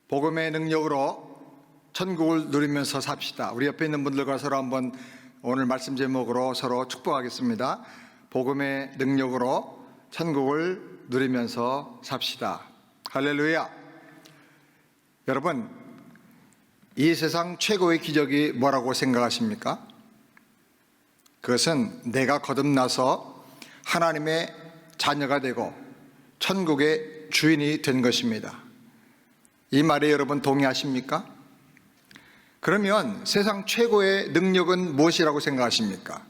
복음의 능력으로 천국을 누리면서 삽시다. 우리 옆에 있는 분들과 서로 한번 오늘 말씀 제목으로 서로 축복하겠습니다. 복음의 능력으로 천국을 누리면서 삽시다. 할렐루야. 여러분, 이 세상 최고의 기적이 뭐라고 생각하십니까? 그것은 내가 거듭나서 하나님의 자녀가 되고 천국의 주인이 된 것입니다. 이 말에 여러분 동의하십니까? 그러면 세상 최고의 능력은 무엇이라고 생각하십니까?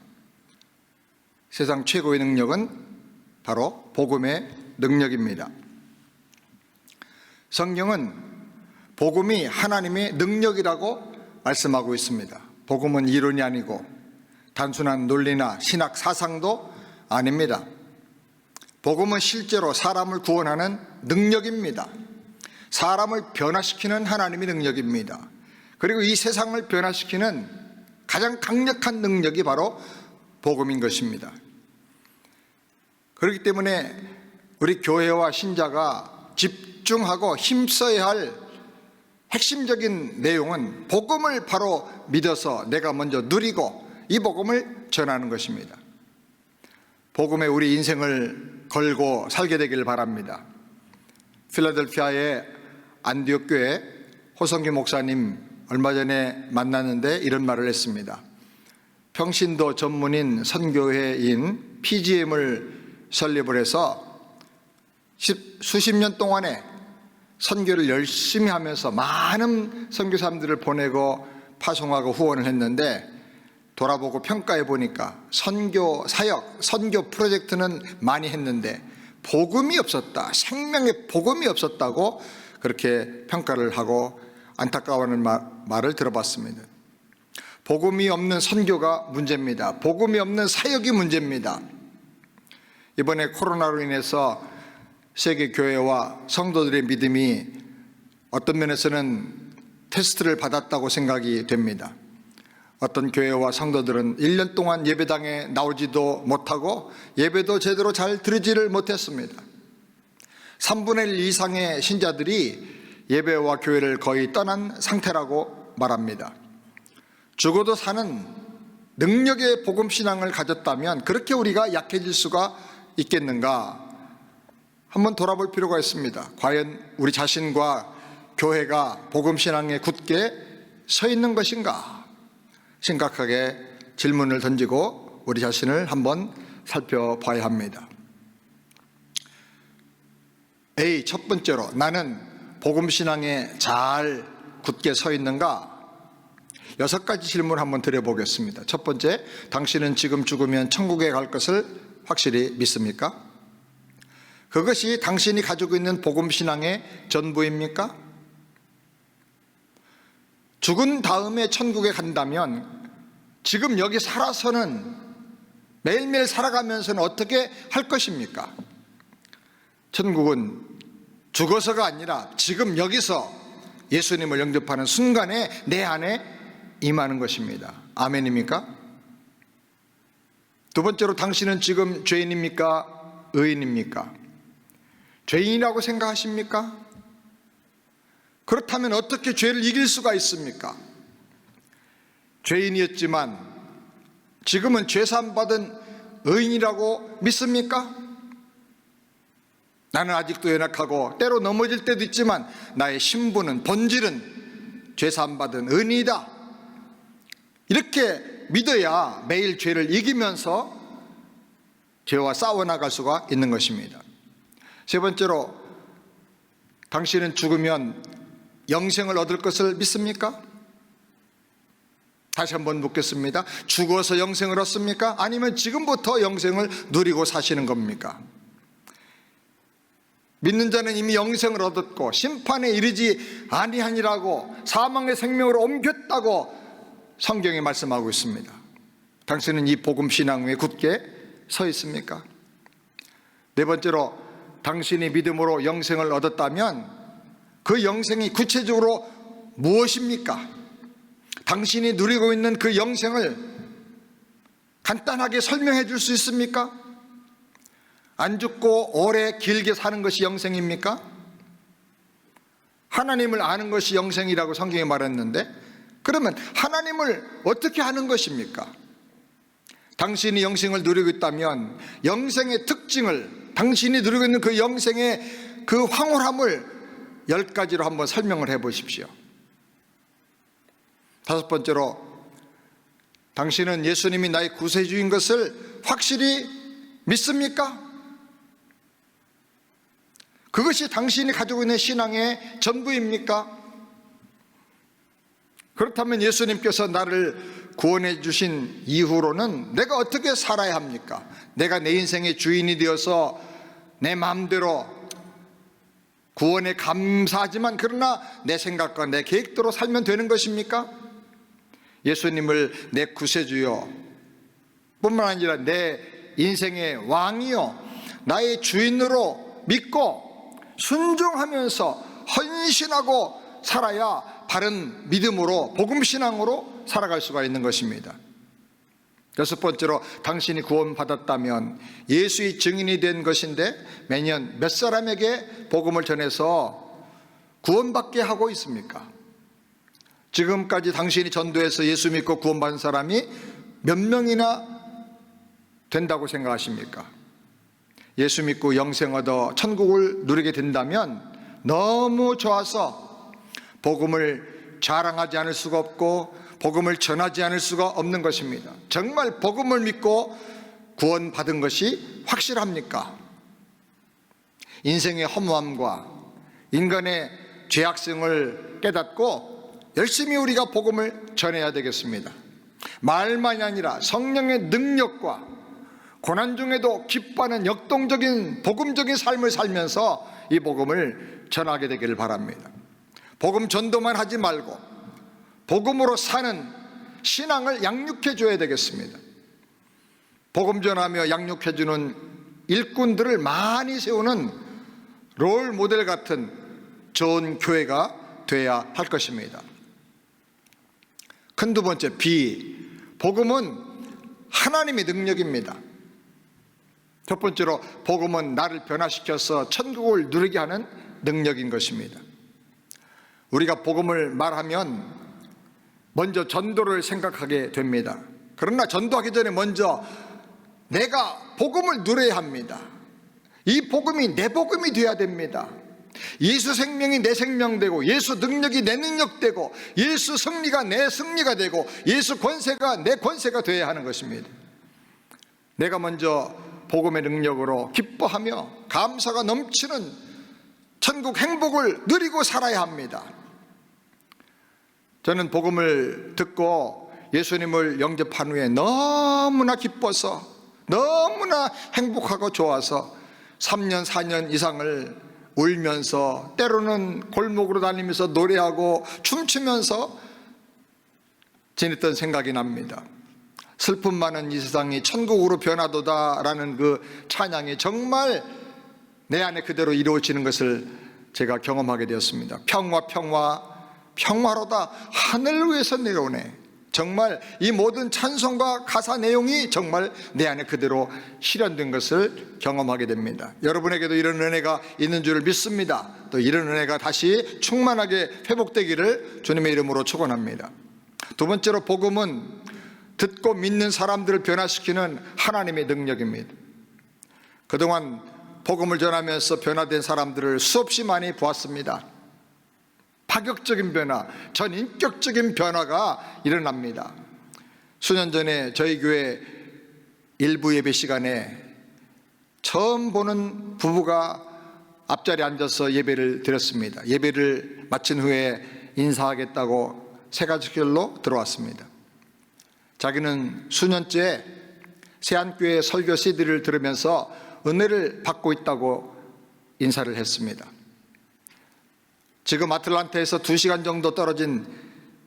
세상 최고의 능력은 바로 복음의 능력입니다. 성경은 복음이 하나님의 능력이라고 말씀하고 있습니다. 복음은 이론이 아니고 단순한 논리나 신학 사상도 아닙니다. 복음은 실제로 사람을 구원하는 능력입니다. 사람을 변화시키는 하나님의 능력입니다. 그리고 이 세상을 변화시키는 가장 강력한 능력이 바로 복음인 것입니다. 그렇기 때문에 우리 교회와 신자가 집중하고 힘써야 할 핵심적인 내용은 복음을 바로 믿어서 내가 먼저 누리고 이 복음을 전하는 것입니다. 복음에 우리 인생을 걸고 살게 되기를 바랍니다. 필라델피아의 안디옥 교회 호성규 목사님 얼마 전에 만났는데 이런 말을 했습니다. 평신도 전문인 선교회인 PGM을 설립을 해서 수십 년 동안에 선교를 열심히 하면서 많은 선교사님들을 보내고 파송하고 후원을 했는데 돌아보고 평가해 보니까 선교 사역, 선교 프로젝트는 많이 했는데 복음이 없었다, 생명의 복음이 없었다고 그렇게 평가를 하고 안타까워하는 말을 들어봤습니다. 복음이 없는 선교가 문제입니다. 복음이 없는 사역이 문제입니다. 이번에 코로나로 인해서 세계 교회와 성도들의 믿음이 어떤 면에서는 테스트를 받았다고 생각이 됩니다. 어떤 교회와 성도들은 1년 동안 예배당에 나오지도 못하고 예배도 제대로 잘 드리지를 못했습니다. 3분의 1 이상의 신자들이 예배와 교회를 거의 떠난 상태라고 말합니다. 죽어도 사는 능력의 복음신앙을 가졌다면 그렇게 우리가 약해질 수가 있겠는가? 한번 돌아볼 필요가 있습니다. 과연 우리 자신과 교회가 복음신앙에 굳게 서 있는 것인가? 심각하게 질문을 던지고 우리 자신을 한번 살펴봐야 합니다. A, 첫 번째로 나는 복음신앙에 잘 굳게 서 있는가? 6가지 질문을 한번 드려보겠습니다. 첫 번째, 당신은 지금 죽으면 천국에 갈 것을 확실히 믿습니까? 그것이 당신이 가지고 있는 복음신앙의 전부입니까? 죽은 다음에 천국에 간다면 지금 여기 살아서는 매일매일 살아가면서는 어떻게 할 것입니까? 천국은 죽어서가 아니라 지금 여기서 예수님을 영접하는 순간에 내 안에 임하는 것입니다. 아멘입니까? 두 번째로 당신은 지금 죄인입니까? 의인입니까? 죄인이라고 생각하십니까? 그렇다면 어떻게 죄를 이길 수가 있습니까? 죄인이었지만 지금은 죄사함받은 의인이라고 믿습니까? 나는 아직도 연약하고 때로 넘어질 때도 있지만 나의 신분은 본질은 죄사함받은 의인이다. 이렇게 믿어야 매일 죄를 이기면서 죄와 싸워나갈 수가 있는 것입니다. 세 번째로 당신은 죽으면 영생을 얻을 것을 믿습니까? 다시 한번 묻겠습니다. 죽어서 영생을 얻습니까? 아니면 지금부터 영생을 누리고 사시는 겁니까? 믿는 자는 이미 영생을 얻었고 심판에 이르지 아니하니라고 사망의 생명으로 옮겼다고 성경이 말씀하고 있습니다. 당신은 이 복음신앙 위에 굳게 서 있습니까? 네 번째로 당신이 믿음으로 영생을 얻었다면 그 영생이 구체적으로 무엇입니까? 당신이 누리고 있는 그 영생을 간단하게 설명해 줄 수 있습니까? 안 죽고 오래 길게 사는 것이 영생입니까? 하나님을 아는 것이 영생이라고 성경에 말했는데, 그러면 하나님을 어떻게 아는 것입니까? 당신이 영생을 누리고 있다면 영생의 특징을, 당신이 누리고 있는 그 영생의 그 황홀함을 10가지로 한번 설명을 해 보십시오. 5번째로, 당신은 예수님이 나의 구세주인 것을 확실히 믿습니까? 그것이 당신이 가지고 있는 신앙의 전부입니까? 그렇다면 예수님께서 나를 구원해 주신 이후로는 내가 어떻게 살아야 합니까? 내가 내 인생의 주인이 되어서 내 마음대로 구원에 감사하지만 그러나 내 생각과 내 계획대로 살면 되는 것입니까? 예수님을 내 구세주요 뿐만 아니라 내 인생의 왕이요 나의 주인으로 믿고 순종하면서 헌신하고 살아야 바른 믿음으로, 복음신앙으로 살아갈 수가 있는 것입니다. 6번째로, 당신이 구원받았다면 예수의 증인이 된 것인데 매년 몇 사람에게 복음을 전해서 구원받게 하고 있습니까? 지금까지 당신이 전도해서 예수 믿고 구원받은 사람이 몇 명이나 된다고 생각하십니까? 예수 믿고 영생 얻어 천국을 누리게 된다면 너무 좋아서 복음을 자랑하지 않을 수가 없고 복음을 전하지 않을 수가 없는 것입니다. 정말 복음을 믿고 구원받은 것이 확실합니까? 인생의 허무함과 인간의 죄악성을 깨닫고 열심히 우리가 복음을 전해야 되겠습니다. 말만이 아니라 성령의 능력과 고난 중에도 기뻐하는 역동적인 복음적인 삶을 살면서 이 복음을 전하게 되기를 바랍니다. 복음 전도만 하지 말고 복음으로 사는 신앙을 양육해 줘야 되겠습니다. 복음 전하며 양육해 주는 일꾼들을 많이 세우는 롤 모델 같은 좋은 교회가 돼야 할 것입니다. 큰 두 번째, 복음은 하나님의 능력입니다. 첫 번째로, 복음은 나를 변화시켜서 천국을 누리게 하는 능력인 것입니다. 우리가 복음을 말하면 먼저 전도를 생각하게 됩니다. 그러나 전도하기 전에 먼저 내가 복음을 누려야 합니다. 이 복음이 내 복음이 되어야 됩니다. 예수 생명이 내 생명 되고, 예수 능력이 내 능력 되고, 예수 승리가 내 승리가 되고, 예수 권세가 내 권세가 되어야 하는 것입니다. 내가 먼저 복음의 능력으로 기뻐하며 감사가 넘치는 천국 행복을 누리고 살아야 합니다. 저는 복음을 듣고 예수님을 영접한 후에 너무나 기뻐서, 너무나 행복하고 좋아서 3년 4년 이상을 울면서, 때로는 골목으로 다니면서 노래하고 춤추면서 지냈던 생각이 납니다. 슬픔 많은 이 세상이 천국으로 변화도다라는 그 찬양이 정말 내 안에 그대로 이루어지는 것을 제가 경험하게 되었습니다. 평화로다 하늘 위에서 내려오네. 정말 이 모든 찬송과 가사 내용이 정말 내 안에 그대로 실현된 것을 경험하게 됩니다. 여러분에게도 이런 은혜가 있는 줄을 믿습니다. 또 이런 은혜가 다시 충만하게 회복되기를 주님의 이름으로 축원합니다. 두 번째로, 복음은 듣고 믿는 사람들을 변화시키는 하나님의 능력입니다. 그동안 복음을 전하면서 변화된 사람들을 수없이 많이 보았습니다. 파격적인 변화, 전인격적인 변화가 일어납니다. 수년 전에 저희 교회 일부 예배 시간에 처음 보는 부부가 앞자리에 앉아서 예배를 드렸습니다. 예배를 마친 후에 인사하겠다고 새가족결로 들어왔습니다. 자기는 수년째 세안교회 설교 CD를 들으면서 은혜를 받고 있다고 인사를 했습니다. 지금 아틀란타에서 2시간 정도 떨어진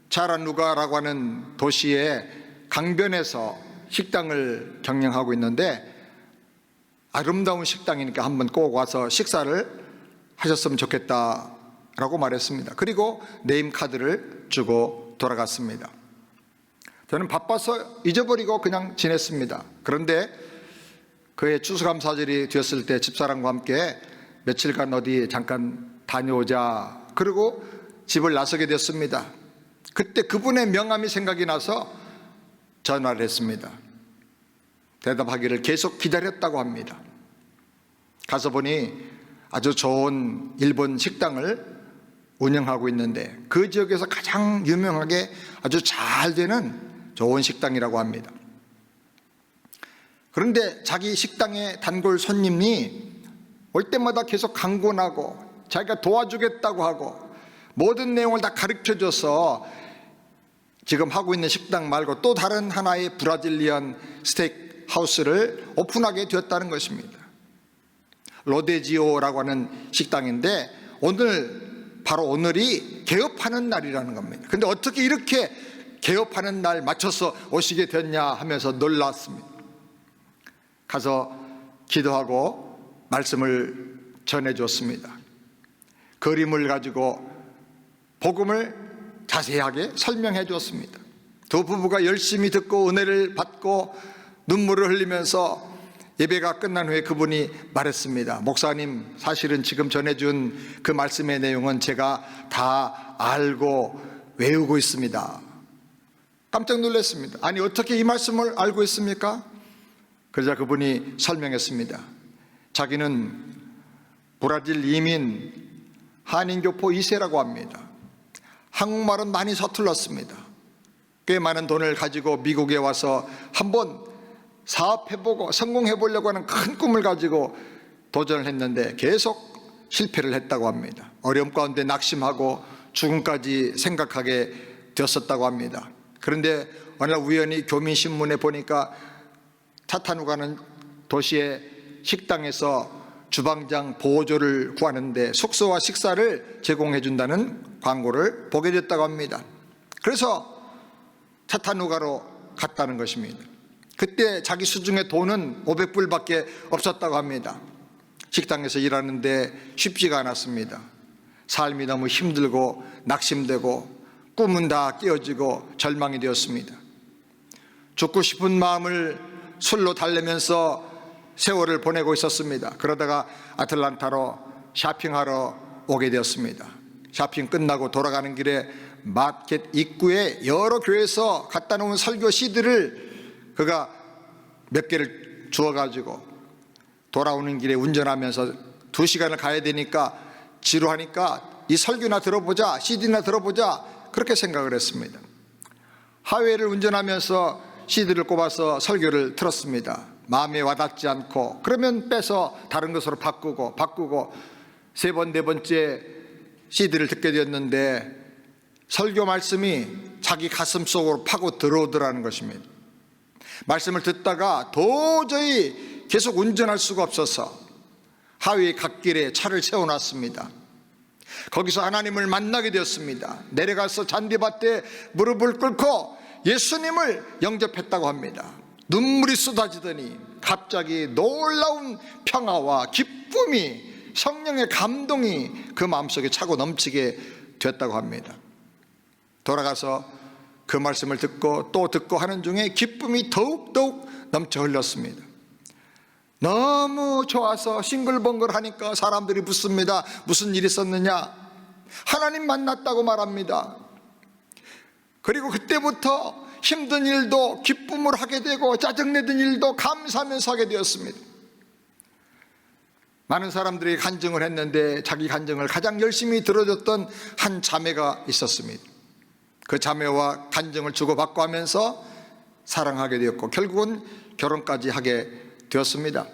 차라누가라고 하는 도시의 강변에서 식당을 경영하고 있는데, 아름다운 식당이니까 한번 꼭 와서 식사를 하셨으면 좋겠다라고 말했습니다. 그리고 네임카드를 주고 돌아갔습니다. 저는 바빠서 잊어버리고 그냥 지냈습니다. 그런데 그의 추수감사절이 되었을 때 집사람과 함께 며칠간 어디 잠깐 다녀오자 그리고 집을 나서게 됐습니다. 그때 그분의 명함이 생각이 나서 전화를 했습니다. 대답하기를 계속 기다렸다고 합니다. 가서 보니 아주 좋은 일본 식당을 운영하고 있는데 그 지역에서 가장 유명하게 아주 잘 되는 좋은 식당이라고 합니다. 그런데 자기 식당의 단골 손님이 올 때마다 계속 강권하고 자기가 도와주겠다고 하고 모든 내용을 다 가르쳐줘서 지금 하고 있는 식당 말고 또 다른 하나의 브라질리언 스테이크 하우스를 오픈하게 되었다는 것입니다. 로데지오라고 하는 식당인데 바로 오늘이 개업하는 날이라는 겁니다. 근데 어떻게 이렇게 개업하는 날 맞춰서 오시게 됐냐 하면서 놀랐습니다. 가서 기도하고 말씀을 전해줬습니다. 그림을 가지고 복음을 자세하게 설명해 줬습니다. 두 부부가 열심히 듣고 은혜를 받고 눈물을 흘리면서 예배가 끝난 후에 그분이 말했습니다. 목사님, 사실은 지금 전해준 그 말씀의 내용은 제가 다 알고 외우고 있습니다. 깜짝 놀랐습니다. 아니, 어떻게 이 말씀을 알고 있습니까? 그러자 그분이 설명했습니다. 자기는 브라질 이민 한인교포 2세라고 합니다. 한국말은 많이 서툴렀습니다. 꽤 많은 돈을 가지고 미국에 와서 한번 사업해보고 성공해보려고 하는 큰 꿈을 가지고 도전을 했는데 계속 실패를 했다고 합니다. 어려움 가운데 낙심하고 죽음까지 생각하게 되었었다고 합니다. 그런데 어느 날 우연히 교민신문에 보니까 차타누가는 도시의 식당에서 주방장 보조를 구하는데 숙소와 식사를 제공해 준다는 광고를 보게 됐다고 합니다. 그래서 차타누가로 갔다는 것입니다. 그때 자기 수중에 돈은 500불밖에 없었다고 합니다. 식당에서 일하는데 쉽지가 않았습니다. 삶이 너무 힘들고 낙심되고 꿈은 다 깨어지고 절망이 되었습니다. 죽고 싶은 마음을 술로 달래면서 세월을 보내고 있었습니다. 그러다가 아틀란타로 쇼핑하러 오게 되었습니다. 쇼핑 끝나고 돌아가는 길에 마켓 입구에 여러 교회에서 갖다 놓은 설교 CD를 그가 몇 개를 주워가지고 돌아오는 길에 운전하면서 2시간을 가야 되니까 지루하니까 이 설교나 들어보자, CD나 들어보자, 그렇게 생각을 했습니다. 하회를 운전하면서 CD를 꼽아서 설교를 틀었습니다. 마음에 와닿지 않고 그러면 빼서 다른 것으로 바꾸고 세 번, 네 번째 CD를 듣게 되었는데 설교 말씀이 자기 가슴 속으로 파고 들어오더라는 것입니다. 말씀을 듣다가 도저히 계속 운전할 수가 없어서 하위 갓길에 차를 세워놨습니다. 거기서 하나님을 만나게 되었습니다. 내려가서 잔디밭에 무릎을 꿇고 예수님을 영접했다고 합니다. 눈물이 쏟아지더니 갑자기 놀라운 평화와 기쁨이, 성령의 감동이 그 마음속에 차고 넘치게 됐다고 합니다. 돌아가서 그 말씀을 듣고 또 듣고 하는 중에 기쁨이 더욱더욱 넘쳐 흘렀습니다. 너무 좋아서 싱글벙글 하니까 사람들이 묻습니다. 무슨 일이 있었느냐? 하나님 만났다고 말합니다. 그리고 그때부터 힘든 일도 기쁨을 하게 되고 짜증내던 일도 감사하면서 하게 되었습니다. 많은 사람들이 간증을 했는데 자기 간증을 가장 열심히 들어줬던 한 자매가 있었습니다. 그 자매와 간증을 주고받고 하면서 사랑하게 되었고 결국은 결혼까지 하게 되었습니다.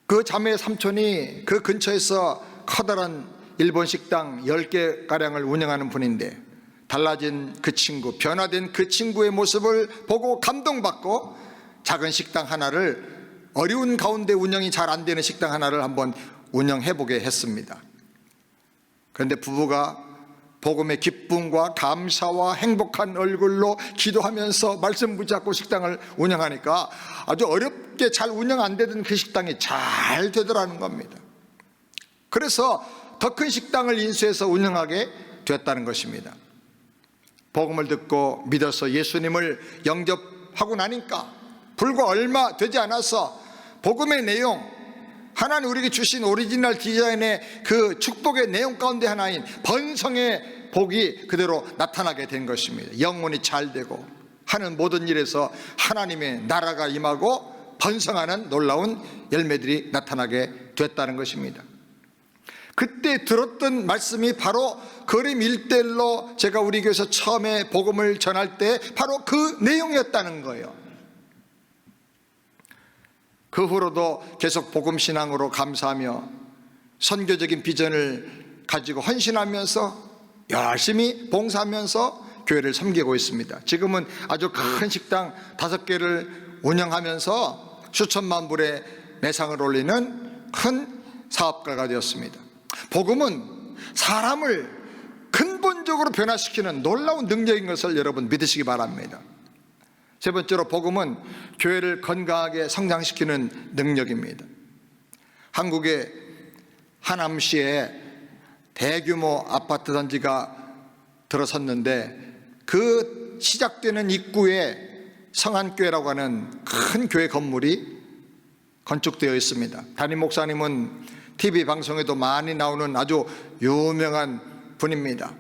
그 자매의 삼촌이 그 근처에서 커다란 일본 식당 10개가량을 운영하는 분인데 달라진 그 친구, 변화된 그 친구의 모습을 보고 감동받고 작은 식당 하나를, 어려운 가운데 운영이 잘 안 되는 식당 하나를 한번 운영해보게 했습니다. 그런데 부부가 복음의 기쁨과 감사와 행복한 얼굴로 기도하면서 말씀 붙잡고 식당을 운영하니까 아주 어렵게 잘 운영 안 되던 그 식당이 잘 되더라는 겁니다. 그래서 더 큰 식당을 인수해서 운영하게 되었다는 것입니다. 복음을 듣고 믿어서 예수님을 영접하고 나니까 불과 얼마 되지 않아서 복음의 내용, 하나님 우리에게 주신 오리지널 디자인의 그 축복의 내용 가운데 하나인 번성의 복이 그대로 나타나게 된 것입니다. 영혼이 잘 되고 하는 모든 일에서 하나님의 나라가 임하고 번성하는 놀라운 열매들이 나타나게 됐다는 것입니다. 그때 들었던 말씀이 바로 거림 1대1로 제가 우리 교회에서 처음에 복음을 전할 때 바로 그 내용이었다는 거예요. 그 후로도 계속 복음 신앙으로 감사하며 선교적인 비전을 가지고 헌신하면서 열심히 봉사하면서 교회를 섬기고 있습니다. 지금은 아주 큰 식당 5개를 운영하면서 수천만 불의 매상을 올리는 큰 사업가가 되었습니다. 복음은 사람을 근본적으로 변화시키는 놀라운 능력인 것을 여러분 믿으시기 바랍니다. 세 번째로 복음은 교회를 건강하게 성장시키는 능력입니다. 한국의 하남시에 대규모 아파트 단지가 들어섰는데 그 시작되는 입구에 성안교회라고 하는 큰 교회 건물이 건축되어 있습니다. 담임 목사님은 TV 방송에도 많이 나오는 아주 유명한 분입니다.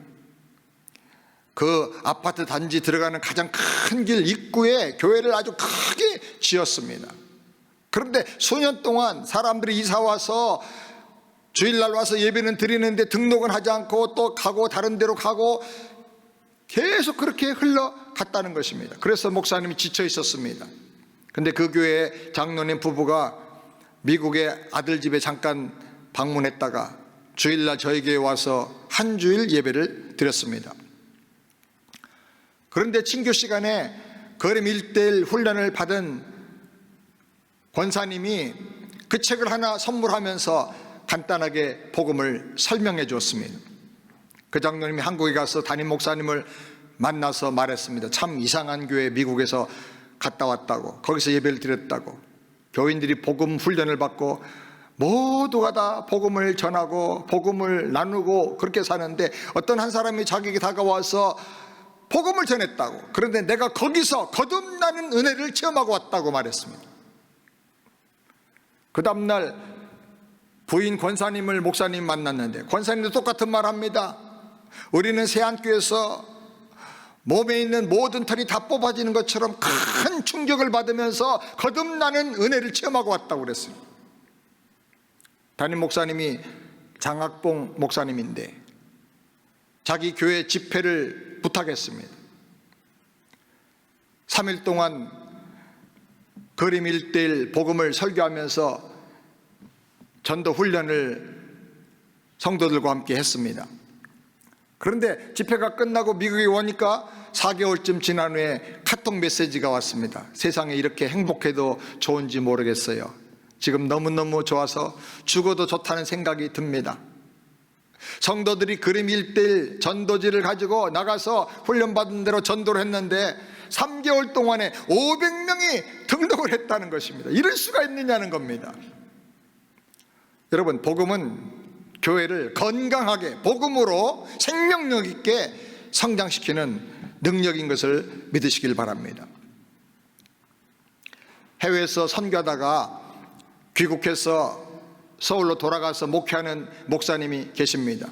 그 아파트 단지 들어가는 가장 큰 길 입구에 교회를 아주 크게 지었습니다. 그런데 수년 동안 사람들이 이사와서 주일날 와서 예배는 드리는데 등록은 하지 않고 또 가고 다른 데로 가고 계속 그렇게 흘러갔다는 것입니다. 그래서 목사님이 지쳐 있었습니다. 근데 그 교회 장로님 부부가 미국의 아들 집에 잠깐 방문했다가 주일날 저희 교회에 와서 한 주일 예배를 드렸습니다. 그런데 친교 시간에 거림 1대1 훈련을 받은 권사님이 그 책을 하나 선물하면서 간단하게 복음을 설명해 주었습니다. 그 장로님이 한국에 가서 담임 목사님을 만나서 말했습니다. 참 이상한 교회 미국에서 갔다 왔다고, 거기서 예배를 드렸다고, 교인들이 복음 훈련을 받고 모두가 다 복음을 전하고 복음을 나누고 그렇게 사는데 어떤 한 사람이 자기에게 다가와서 복음을 전했다고, 그런데 내가 거기서 거듭나는 은혜를 체험하고 왔다고 말했습니다. 그 다음날 부인 권사님을 목사님 만났는데 권사님도 똑같은 말 합니다. 우리는 세안교에서 몸에 있는 모든 털이 다 뽑아지는 것처럼 큰 충격을 받으면서 거듭나는 은혜를 체험하고 왔다고 그랬어요. 담임 목사님이 장학봉 목사님인데 자기 교회 집회를 부탁했습니다. 3일 동안 거림 1대1 복음을 설교하면서 전도 훈련을 성도들과 함께 했습니다. 그런데 집회가 끝나고 미국에 오니까 4개월쯤 지난 후에 카톡 메시지가 왔습니다. 세상에 이렇게 행복해도 좋은지 모르겠어요. 지금 너무너무 좋아서 죽어도 좋다는 생각이 듭니다. 성도들이 거림 1대1 전도지를 가지고 나가서 훈련받은 대로 전도를 했는데 3개월 동안에 500명이 등록을 했다는 것입니다. 이럴 수가 있느냐는 겁니다. 여러분, 복음은 교회를 건강하게 복음으로 생명력 있게 성장시키는 능력인 것을 믿으시길 바랍니다. 해외에서 선교하다가 귀국해서 서울로 돌아가서 목회하는 목사님이 계십니다.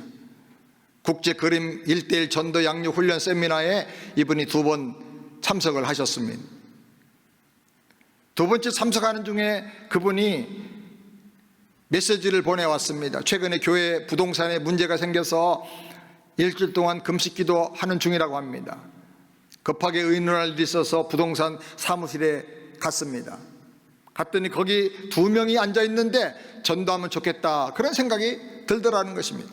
국제 거림 1대1 전도 양육 훈련 세미나에 이분이 2번 참석을 하셨습니다. 2번째 참석하는 중에 그분이 메시지를 보내왔습니다. 최근에 교회 부동산에 문제가 생겨서 일주일 동안 금식기도 하는 중이라고 합니다. 급하게 의논할 일이 있어서 부동산 사무실에 갔습니다. 갔더니 거기 2명이 앉아 있는데 전도하면 좋겠다, 그런 생각이 들더라는 것입니다.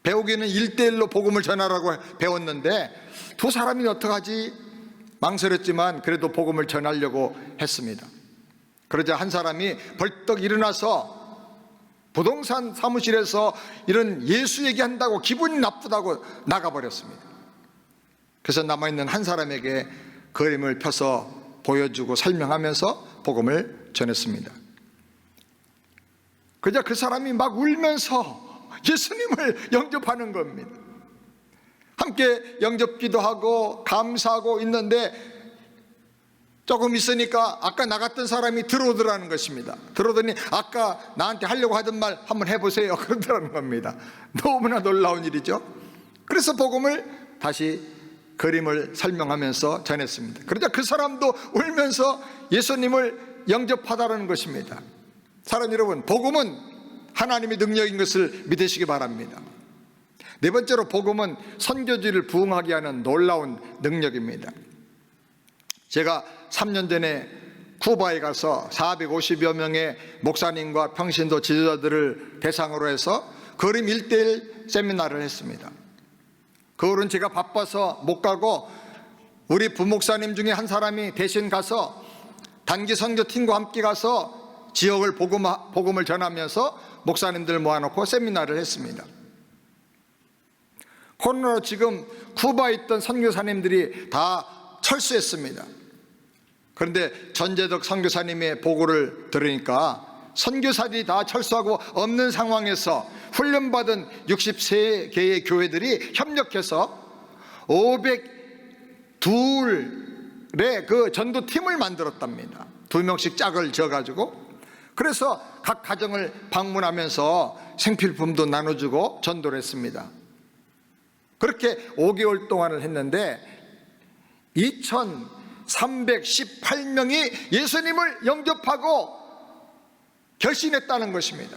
배우기는 1대1로 복음을 전하라고 배웠는데 2사람이 어떡하지 망설였지만 그래도 복음을 전하려고 했습니다. 그러자 한 사람이 벌떡 일어나서 부동산 사무실에서 이런 예수 얘기한다고 기분이 나쁘다고 나가버렸습니다. 그래서 남아있는 한 사람에게 그림을 펴서 보여주고 설명하면서 복음을 전했습니다. 그러자 그 사람이 막 울면서 예수님을 영접하는 겁니다. 함께 영접기도 하고 감사하고 있는데 조금 있으니까 아까 나갔던 사람이 들어오더라는 것입니다. 들어오더니 아까 나한테 하려고 하던 말 한번 해보세요 그러더라는 겁니다. 너무나 놀라운 일이죠. 그래서 복음을 다시 그림을 설명하면서 전했습니다. 그러자 그 사람도 울면서 예수님을 영접하다라는 것입니다. 사랑 여러분, 복음은 하나님의 능력인 것을 믿으시기 바랍니다. 네 번째로 복음은 선교지를 부흥하게 하는 놀라운 능력입니다. 제가 3년 전에 쿠바에 가서 450여 명의 목사님과 평신도 지도자들을 대상으로 해서 그림 1:1 세미나를 했습니다. 그걸은 제가 바빠서 못 가고 우리 부목사님 중에 한 사람이 대신 가서 단기 선교팀과 함께 가서 지역을 복음을 전하면서 목사님들 모아놓고 세미나를 했습니다. 코로나로 지금 쿠바에 있던 선교사님들이 다 철수했습니다. 그런데 전재덕 선교사님의 보고를 들으니까 선교사들이 다 철수하고 없는 상황에서 훈련받은 63개의 교회들이 협력해서 502의 그 전도팀을 만들었답니다. 2명씩 짝을 지어가지고. 그래서 각 가정을 방문하면서 생필품도 나눠주고 전도를 했습니다. 그렇게 5개월 동안을 했는데 2318명이 예수님을 영접하고 결신했다는 것입니다.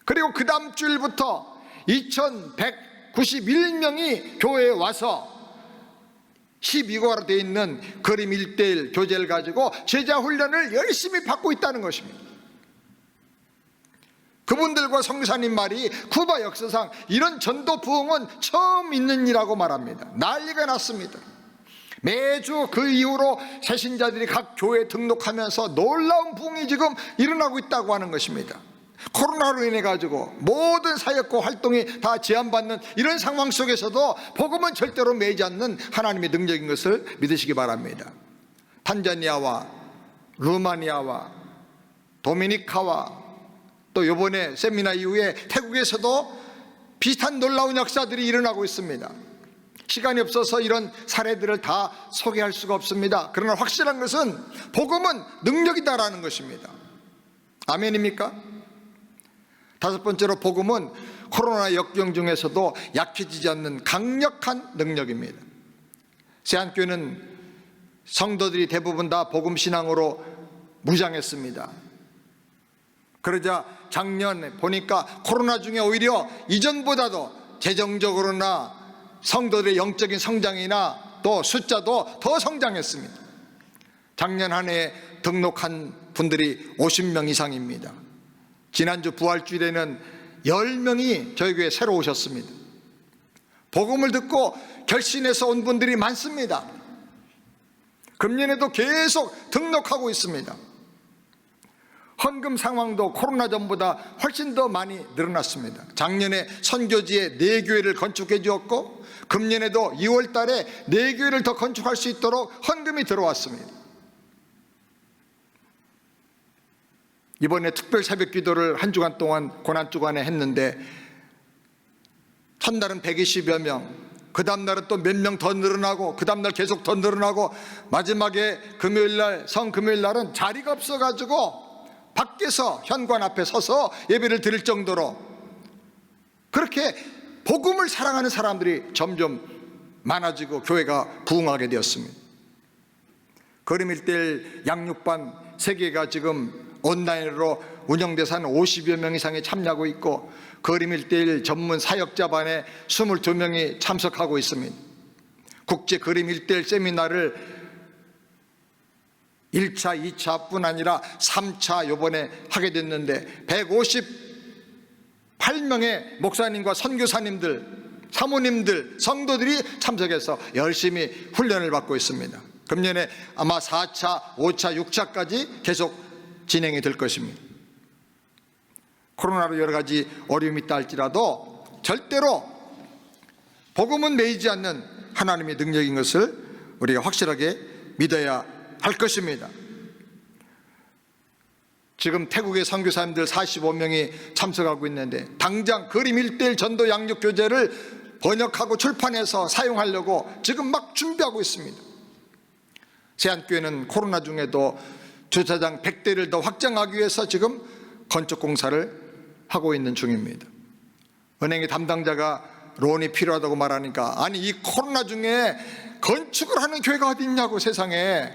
그리고 그 다음 주일부터 2191명이 교회에 와서 12과로 되어 있는 그림 1:1 교재를 가지고 제자 훈련을 열심히 받고 있다는 것입니다. 그분들과 성사님 말이 쿠바 역사상 이런 전도 부흥은 처음 있는 일이라고 말합니다. 난리가 났습니다. 매주 그 이후로 새신자들이 각 교회에 등록하면서 놀라운 부흥이 지금 일어나고 있다고 하는 것입니다. 코로나로 인해 가지고 모든 사역과 활동이 다 제한받는 이런 상황 속에서도 복음은 절대로 매이지 않는 하나님의 능력인 것을 믿으시기 바랍니다. 탄자니아와 루마니아와 도미니카와 또 이번에 세미나 이후에 태국에서도 비슷한 놀라운 역사들이 일어나고 있습니다. 시간이 없어서 이런 사례들을 다 소개할 수가 없습니다. 그러나 확실한 것은 복음은 능력이다라는 것입니다. 아멘입니까? 다섯 번째로 복음은 코로나 역경 중에서도 약해지지 않는 강력한 능력입니다. 세안교회는 성도들이 대부분 다 복음 신앙으로 무장했습니다. 그러자 작년 보니까 코로나 중에 오히려 이전보다도 재정적으로나 성도들의 영적인 성장이나 또 숫자도 더 성장했습니다. 작년 한 해 등록한 분들이 50명 이상입니다. 지난주 부활주일에는 10명이 저희 교회에 새로 오셨습니다. 복음을 듣고 결신해서 온 분들이 많습니다. 금년에도 계속 등록하고 있습니다. 헌금 상황도 코로나 전보다 훨씬 더 많이 늘어났습니다. 작년에 선교지에 4교회를 건축해 주었고 금년에도 2월 달에 4교회를 더 건축할 수 있도록 헌금이 들어왔습니다. 이번에 특별 새벽 기도를 한 주간 동안 고난주간에 했는데 첫날은 120여 명, 그 다음날은 또 몇 명 더 늘어나고 그 다음날 계속 더 늘어나고 마지막에 금요일날 성금요일날은 자리가 없어가지고 밖에서 현관 앞에 서서 예배를 드릴 정도로 그렇게 복음을 사랑하는 사람들이 점점 많아지고 교회가 부흥하게 되었습니다. 그림 1:1 양육반 3개가 지금 온라인으로 운영돼서 한 50여 명 이상이 참여하고 있고 그림 1:1 전문 사역자반에 22명이 참석하고 있습니다. 국제 그림 1:1 세미나를 1차, 2차뿐 아니라 3차 요번에 하게 됐는데 158명의 목사님과 선교사님들, 사모님들, 성도들이 참석해서 열심히 훈련을 받고 있습니다. 금년에 아마 4차, 5차, 6차까지 계속 진행이 될 것입니다. 코로나로 여러 가지 어려움이 있다 할지라도 절대로 복음은 매이지 않는 하나님의 능력인 것을 우리가 확실하게 믿어야 할 것입니다. 지금 태국의 선교사님들 45명이 참석하고 있는데 당장 그림 1:1 전도 양육 교재를 번역하고 출판해서 사용하려고 지금 막 준비하고 있습니다. 세안교회는 코로나 중에도 주차장 100대를 더 확장하기 위해서 지금 건축 공사를 하고 있는 중입니다. 은행의 담당자가 론이 필요하다고 말하니까, 아니 이 코로나 중에 건축을 하는 교회가 어디 있냐고, 세상에.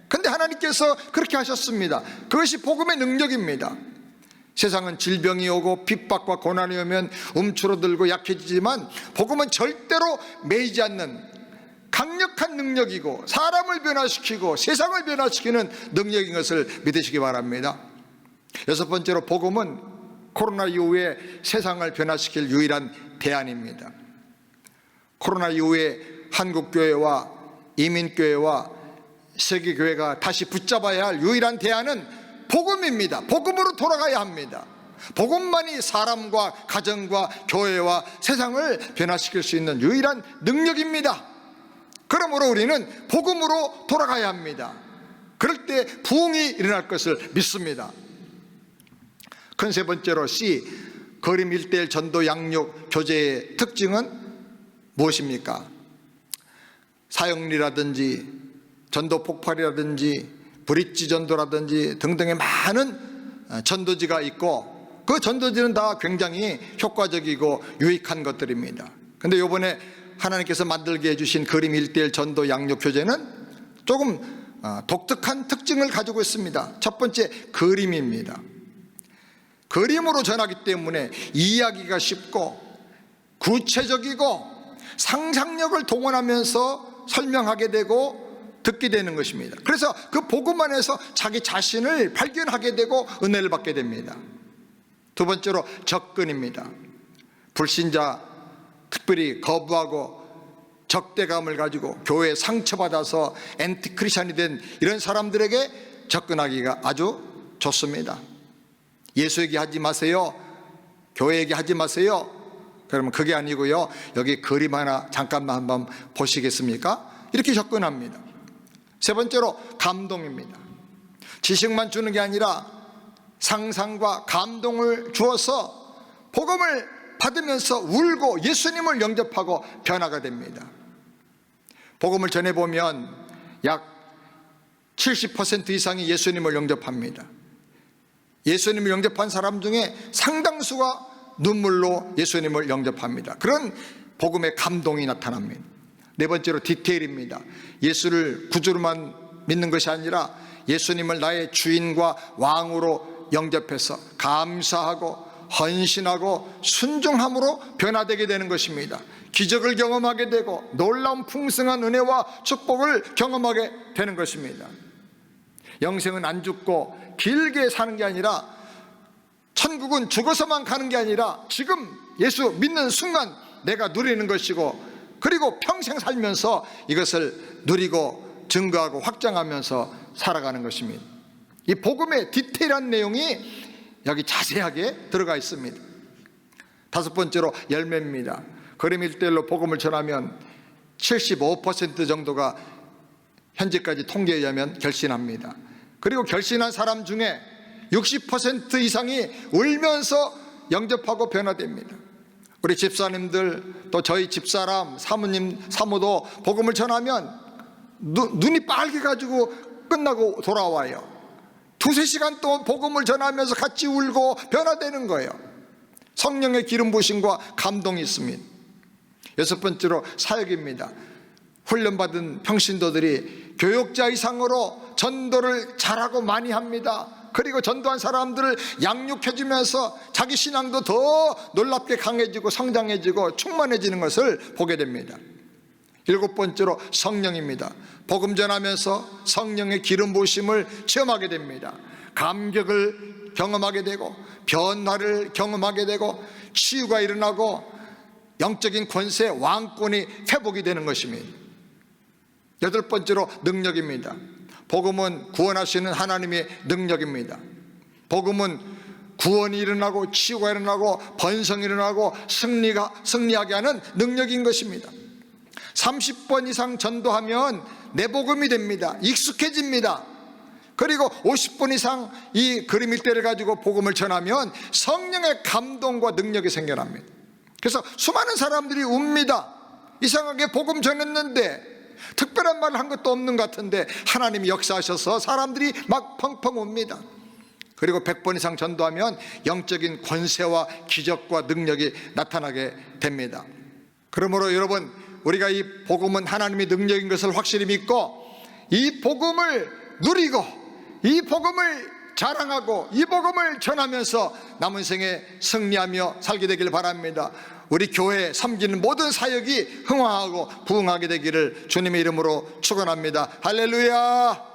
근데 하나님께서 그렇게 하셨습니다. 그것이 복음의 능력입니다. 세상은 질병이 오고 핍박과 고난이 오면 움츠러들고 약해지지만 복음은 절대로 매이지 않는 강력한 능력이고 사람을 변화시키고 세상을 변화시키는 능력인 것을 믿으시기 바랍니다. 여섯 번째로, 복음은 코로나 이후에 세상을 변화시킬 유일한 대안입니다. 코로나 이후에 한국교회와 이민교회와 세계교회가 다시 붙잡아야 할 유일한 대안은 복음입니다. 복음으로 돌아가야 합니다. 복음만이 사람과 가정과 교회와 세상을 변화시킬 수 있는 유일한 능력입니다. 그러므로 우리는 복음으로 돌아가야 합니다. 그럴 때 부흥이 일어날 것을 믿습니다. 큰 세 번째로, C, 거림 1:1 전도 양육 교제의 특징은 무엇입니까? 사역리라든지 전도 폭발이라든지 브릿지 전도라든지 등등의 많은 전도지가 있고, 그 전도지는 다 굉장히 효과적이고 유익한 것들입니다. 그런데 이번에 하나님께서 만들게 해주신 거림 1:1 전도 양육 교재는 조금 독특한 특징을 가지고 있습니다. 첫 번째, 그림입니다. 그림으로 전하기 때문에 이해하기가 쉽고 구체적이고 상상력을 동원하면서 설명하게 되고 듣게 되는 것입니다. 그래서 그 복음 안에서 자기 자신을 발견하게 되고 은혜를 받게 됩니다. 두 번째로, 접근입니다. 불신자, 특별히 거부하고 적대감을 가지고 교회에 상처받아서 엔티크리스찬이 된 이런 사람들에게 접근하기가 아주 좋습니다. 예수 얘기하지 마세요, 교회 얘기하지 마세요, 그러면 그게 아니고요, 여기 그림 하나 잠깐만 한번 보시겠습니까? 이렇게 접근합니다. 세 번째로, 감동입니다. 지식만 주는 게 아니라 상상과 감동을 주어서 복음을 받으면서 울고 예수님을 영접하고 변화가 됩니다. 복음을 전해보면 약 70% 이상이 예수님을 영접합니다. 예수님을 영접한 사람 중에 상당수가 눈물로 예수님을 영접합니다. 그런 복음의 감동이 나타납니다. 네 번째로, 디테일입니다. 예수를 구주로만 믿는 것이 아니라 예수님을 나의 주인과 왕으로 영접해서 감사하고 헌신하고 순종함으로 변화되게 되는 것입니다. 기적을 경험하게 되고 놀라운 풍성한 은혜와 축복을 경험하게 되는 것입니다. 영생은 안 죽고 길게 사는 게 아니라, 천국은 죽어서만 가는 게 아니라 지금 예수 믿는 순간 내가 누리는 것이고, 그리고 평생 살면서 이것을 누리고 증거하고 확장하면서 살아가는 것입니다. 이 복음의 디테일한 내용이 여기 자세하게 들어가 있습니다. 다섯 번째로, 열매입니다. 거림 1:1로 복음을 전하면 75% 정도가 현재까지 통계에 의하면 결신합니다. 그리고 결신한 사람 중에 60% 이상이 울면서 영접하고 변화됩니다. 우리 집사님들, 또 저희 집사람, 사모님, 사모도 복음을 전하면 눈이 빨개가지고 끝나고 돌아와요. 두세 시간 또 복음을 전하면서 같이 울고 변화되는 거예요. 성령의 기름 부으심과 감동이 있습니다. 여섯 번째로, 사역입니다. 훈련받은 평신도들이 교역자 이상으로 전도를 잘하고 많이 합니다. 그리고 전도한 사람들을 양육해주면서 자기 신앙도 더 놀랍게 강해지고 성장해지고 충만해지는 것을 보게 됩니다. 일곱 번째로, 성령입니다. 복음 전하면서 성령의 기름 부으심을 체험하게 됩니다. 감격을 경험하게 되고 변화를 경험하게 되고 치유가 일어나고 영적인 권세, 왕권이 회복이 되는 것입니다. 여덟 번째로, 능력입니다. 복음은 구원하시는 하나님의 능력입니다. 복음은 구원이 일어나고 치유가 일어나고 번성이 일어나고 승리하게 하는 능력인 것입니다. 30번 이상 전도하면 내 복음이 됩니다. 익숙해집니다. 그리고 50번 이상 이 그림 1:1을 가지고 복음을 전하면 성령의 감동과 능력이 생겨납니다. 그래서 수많은 사람들이 웁니다. 이상하게 복음 전했는데 특별한 말을 한 것도 없는 것 같은데 하나님이 역사하셔서 사람들이 막 펑펑 옵니다. 그리고 100번 이상 전도하면 영적인 권세와 기적과 능력이 나타나게 됩니다. 그러므로 여러분, 우리가 이 복음은 하나님의 능력인 것을 확실히 믿고 이 복음을 누리고 이 복음을 자랑하고 이 복음을 전하면서 남은 생에 승리하며 살게 되길 바랍니다. 우리 교회 섬기는 모든 사역이 흥황하고 부흥하게 되기를 주님의 이름으로 축원합니다. 할렐루야.